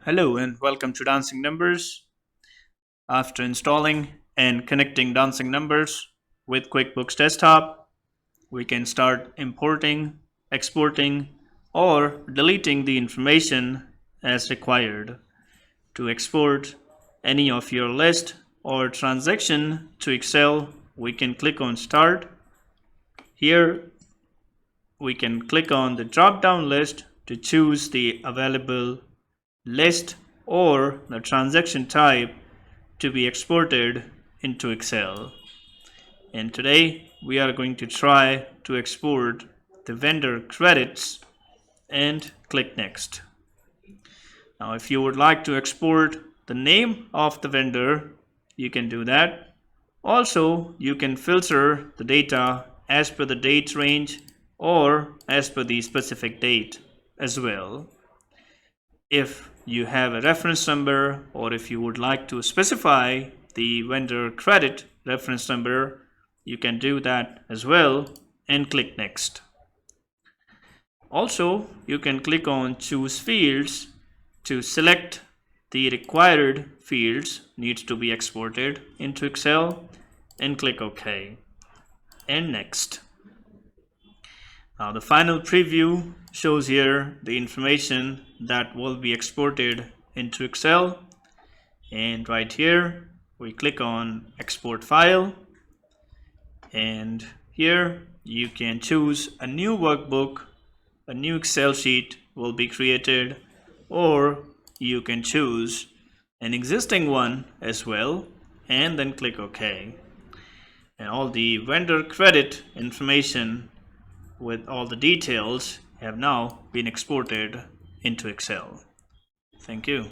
Hello and welcome to Dancing Numbers. After installing and connecting Dancing Numbers with QuickBooks Desktop, we can start importing, exporting, or deleting the information as required. To export any of your list or transaction to Excel, we can click on Start. Here, we can click on the drop-down list to choose the available list or the transaction type to be exported into Excel. And today we are going to try to export the vendor credits and click Next. Now if you would like to export the name of the vendor, you can do that. Also, you can filter the data as per the date range or as per the specific date as well. If you have a reference number or if you would like to specify the vendor credit reference number, you can do that as well and click Next. Also, you can click on Choose Fields to select the required fields needs to be exported into Excel and click OK and Next. Now the final preview shows here the information that will be exported into Excel, and right here we click on Export File, and here you can choose a new workbook, a new Excel sheet will be created, or you can choose an existing one as well and then click OK. And all the vendor credit information with all the details have now been exported into Excel. Thank you.